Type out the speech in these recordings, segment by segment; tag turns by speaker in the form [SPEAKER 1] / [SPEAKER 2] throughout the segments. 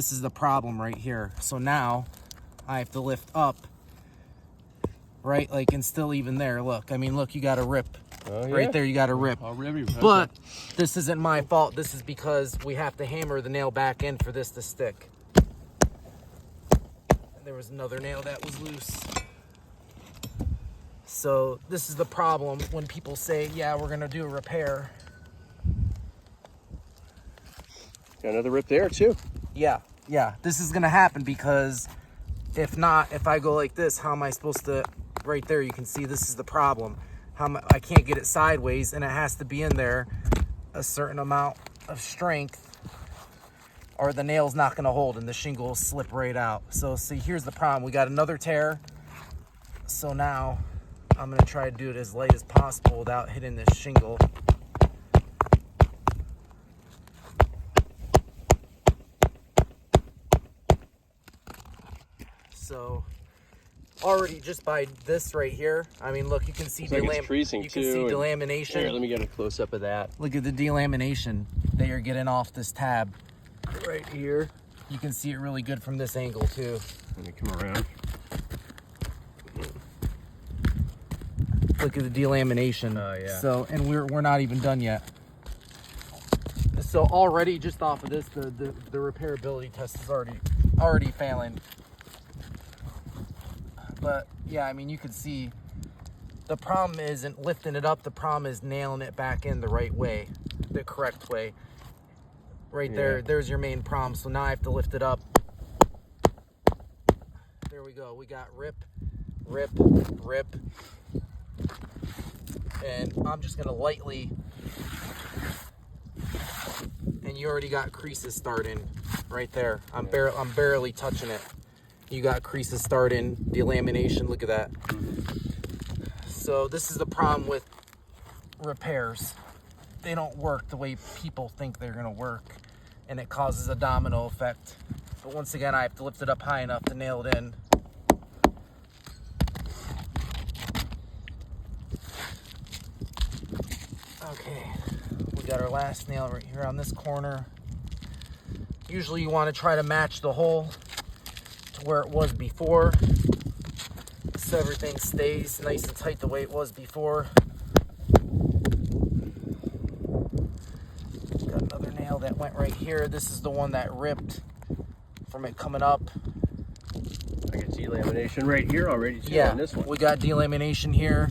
[SPEAKER 1] This is the problem right here. So now I have to lift up, right? Like, and still even there, look. I mean, look, you got a rip. Right there, you got a rip. But this isn't my fault. This is because we have to hammer the nail back in for this to stick. And there was another nail that was loose. So this is the problem when people say, yeah, we're going to do a repair.
[SPEAKER 2] Got another rip there too.
[SPEAKER 1] Yeah. This is going to happen because if not, if I go like this, how am I supposed to, right there, you can see this is the problem. I can't get it sideways, and it has to be in there a certain amount of strength or the nail's not going to hold and the shingle will slip right out. So see, here's the problem. We got another tear. So now I'm going to try to do it as light as possible without hitting this shingle. So already just by this right here, I mean, look, you can see
[SPEAKER 2] delamination.
[SPEAKER 1] Delamination.
[SPEAKER 2] Let me get a close up of that.
[SPEAKER 1] Look at the delamination that you're getting off this tab right here. You can see it really good from this angle too.
[SPEAKER 2] Let me come around.
[SPEAKER 1] Look at the delamination.
[SPEAKER 2] Oh yeah.
[SPEAKER 1] So, and we're not even done yet. So already just off of this, the repairability test is already failing. But yeah, I mean, you can see the problem isn't lifting it up. The problem is nailing it back in the right way, the correct way. Right there, there's your main problem. So now I have to lift it up. There we go. We got rip. And I'm just gonna lightly, and you already got creases starting right there. I'm barely touching it. You got creases starting, delamination, look at that. So this is the problem with repairs. They don't work the way people think they're gonna work, and it causes a domino effect. But once again, I have to lift it up high enough to nail it in. Okay, we got our last nail right here on this corner. Usually you wanna try to match the hole where it was before, so everything stays nice and tight the way it was before. Got another nail that went right here. This is the one that ripped from it coming up.
[SPEAKER 2] I got delamination right here already too on this one.
[SPEAKER 1] We got delamination here.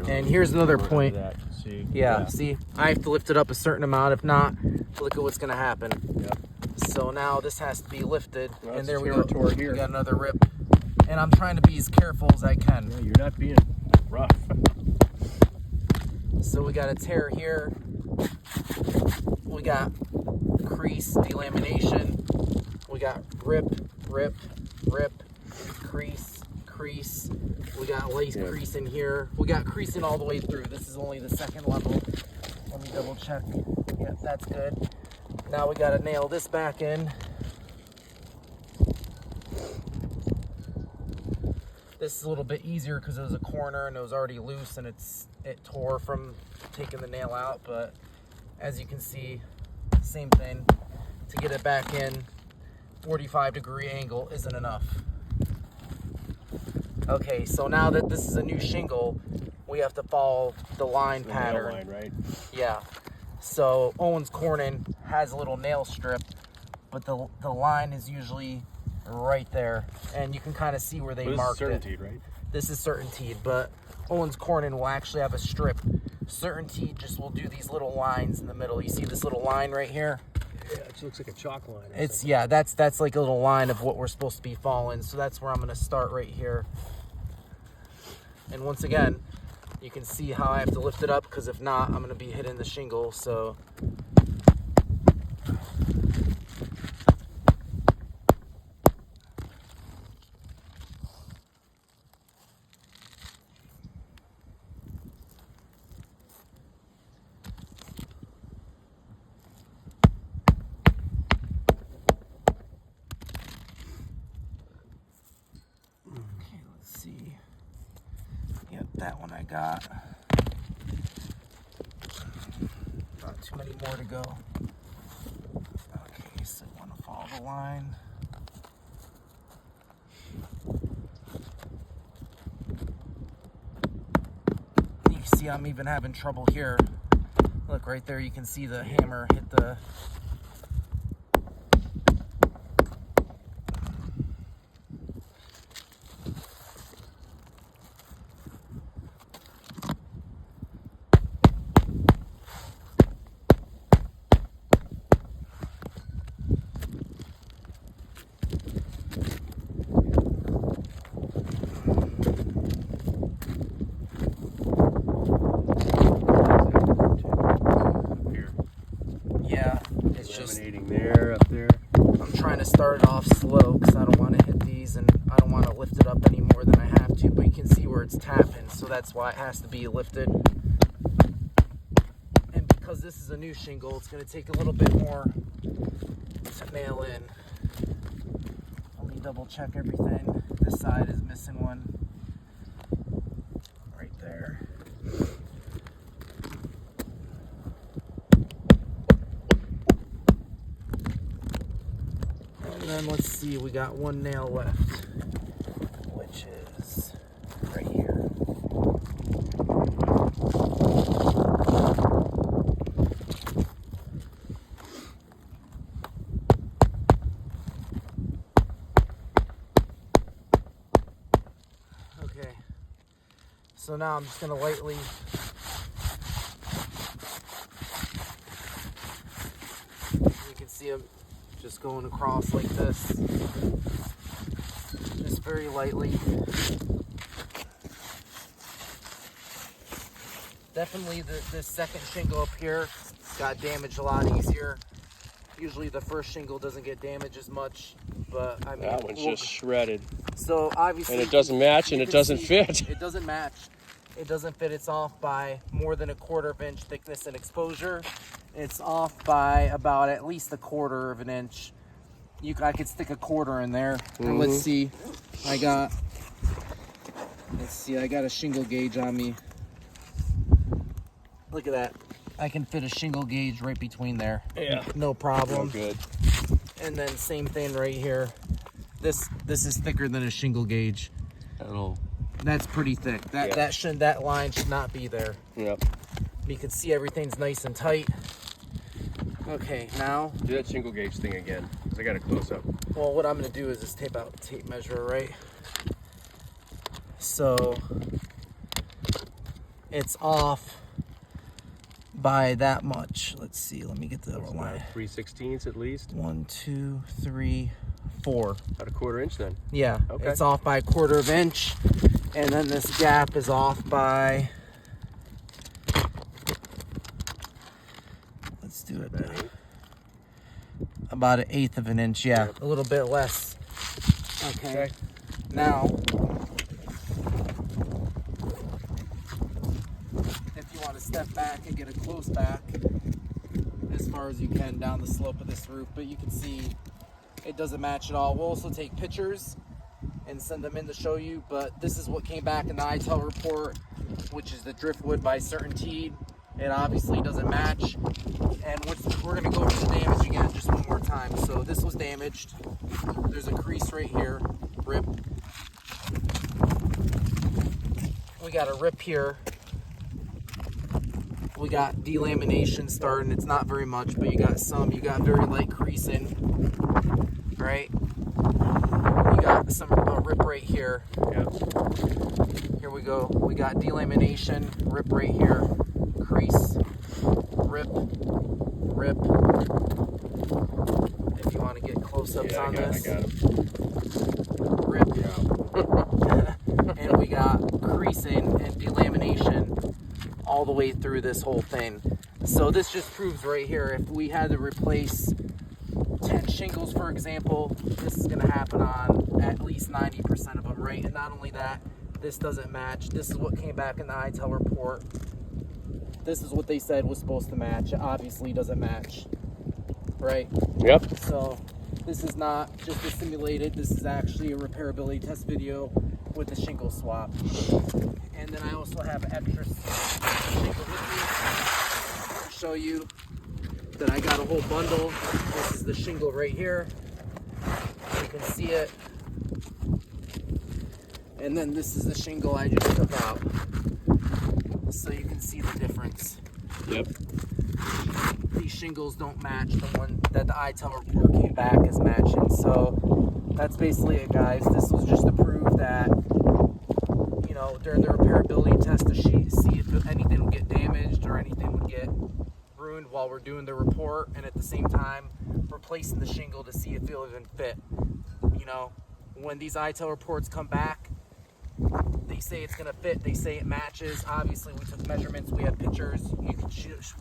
[SPEAKER 1] And here's another point.
[SPEAKER 2] See?
[SPEAKER 1] Yeah, see, I have to lift it up a certain amount. If not, look at what's gonna happen.
[SPEAKER 2] Yep.
[SPEAKER 1] So now this has to be lifted,
[SPEAKER 2] well,
[SPEAKER 1] and there we go.
[SPEAKER 2] Here.
[SPEAKER 1] We got another rip, and I'm trying to be as careful as I can.
[SPEAKER 2] Yeah, you're not being rough.
[SPEAKER 1] So we got a tear here. We got crease, delamination. We got rip, crease. We got lace crease in here. We got creasing all the way through. This is only the second level. Let me double check. Yep, that's good. Now we gotta nail this back in. This is a little bit easier because it was a corner and it was already loose and it tore from taking the nail out. But as you can see, same thing. To get it back in, 45-degree angle isn't enough. Okay, so now that this is a new shingle, we have to follow the line pattern.
[SPEAKER 2] Nail line, right?
[SPEAKER 1] Yeah. So Owens Corning has a little nail strip, but the line is usually right there, and you can kind of see where they marked it.
[SPEAKER 2] Certainteed, right?
[SPEAKER 1] This is Certainteed, but Owens Corning will actually have a strip. Certainteed just will do these little lines in the middle. You see this little line right here?
[SPEAKER 2] Yeah, it looks like a chalk line.
[SPEAKER 1] It's yeah, that's like a little line of what we're supposed to be following. So that's where I'm going to start right here. And once again, you can see how I have to lift it up, because if not, I'm going to be hitting the shingle. So see. Yep, that one I got. Not too many more to go. Okay, so I want to follow Draw the line. You can see I'm even having trouble here. Look right there, you can see the hammer hit the... Yeah, it's just
[SPEAKER 2] laminating there, up there.
[SPEAKER 1] I'm trying to start it off slow because I don't want to hit these and I don't want to lift it up any more than I have to, but you can see where it's tapping, so that's why it has to be lifted. And because this is a new shingle, it's going to take a little bit more to nail in. Let me double check everything. This side is missing one right there. And then let's see, we got one nail left, which is right here. Okay, so now I'm just gonna lightly you can see them just going across like this, just very lightly. Definitely this second shingle up here got damaged a lot easier. Usually the first shingle doesn't get damaged as much, but I mean,
[SPEAKER 2] That one's just shredded.
[SPEAKER 1] so obviously,
[SPEAKER 2] And it doesn't match and it doesn't fit.
[SPEAKER 1] It doesn't match. It doesn't fit. It's off by more than 1/4 inch thickness and exposure. It's off by about at least 1/4 inch. I could stick a 1/4 in there. And let's see. I got a shingle gauge on me. Look at that. I can fit a shingle gauge right between there.
[SPEAKER 2] Yeah.
[SPEAKER 1] No problem.
[SPEAKER 2] Oh, good.
[SPEAKER 1] And then same thing right here. This is thicker than a shingle gauge. That's pretty thick. That line should not be there.
[SPEAKER 2] Yep.
[SPEAKER 1] You can see everything's nice and tight. Okay, now
[SPEAKER 2] Do that shingle gauge thing again, because I got a close up.
[SPEAKER 1] well, what I'm gonna do is just tape out the tape measure, right? So it's off by that much. Let's see. Let me get the other line.
[SPEAKER 2] 3/16 at least.
[SPEAKER 1] 1, 2, 3, 4.
[SPEAKER 2] About 1/4 inch then.
[SPEAKER 1] Yeah,
[SPEAKER 2] Okay.
[SPEAKER 1] it's off by 1/4 inch, and then this gap is off by. Let's do it. About 1/8 inch. Yeah,
[SPEAKER 2] Yep.
[SPEAKER 1] a little bit less. Okay. Now, if you want to step back and get a close back as far as you can down the slope of this roof, but you can see it doesn't match at all. We'll also take pictures and send them in to show you, but this is what came back in the ITEL report, which is the driftwood by Certainty. It obviously doesn't match. And we're gonna go over the damage again just one more time. So this was damaged. There's a crease right here, rip. We got a rip here. We got delamination starting. It's not very much, but you got very light creasing, right? You got a rip right here.
[SPEAKER 2] Yeah.
[SPEAKER 1] Here we go. We got delamination, rip right here, crease, rip. If you want to get close-ups on this.
[SPEAKER 2] I got it.
[SPEAKER 1] Rip.
[SPEAKER 2] Yeah.
[SPEAKER 1] And we got creasing and delamination all the way through this whole thing. So this just proves right here, if we had to replace 10 shingles, for example, this is going to happen on at least 90% of them, right? And not only that, this doesn't match. This is what came back in the ITEL report. This is what they said was supposed to match. It obviously doesn't match, right?
[SPEAKER 2] Yep.
[SPEAKER 1] So this is not just a simulated, this is actually a repairability test video with the shingle swap. And then I also have extra shingle with me to show you that I got a whole bundle. This is the shingle right here. can see it. And then this is the shingle I just took out. So you can see the difference.
[SPEAKER 2] Yep.
[SPEAKER 1] These shingles don't match the one that the ITEL report came back as matching. So that's basically it, guys. This was just to prove that, you know, during the repairability test to see if anything would get damaged or anything would get ruined while we're doing the report, and at the same time replacing the shingle to see if it'll even fit. You know, when these ITEL reports come back, they say it's gonna fit, they say it matches. Obviously we took measurements, we have pictures,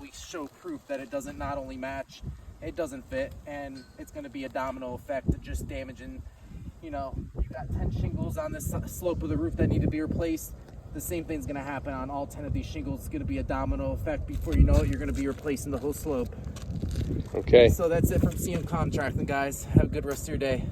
[SPEAKER 1] we show proof that it doesn't not only match, it doesn't fit, and it's gonna be a domino effect of just damaging. You know, you got 10 shingles on this slope of the roof that need to be replaced. The same thing's gonna happen on all 10 of these shingles. It's gonna be a domino effect. Before you know it, you're gonna be replacing the whole slope.
[SPEAKER 2] Okay.
[SPEAKER 1] So that's it from CM Contracting, guys. Have a good rest of your day.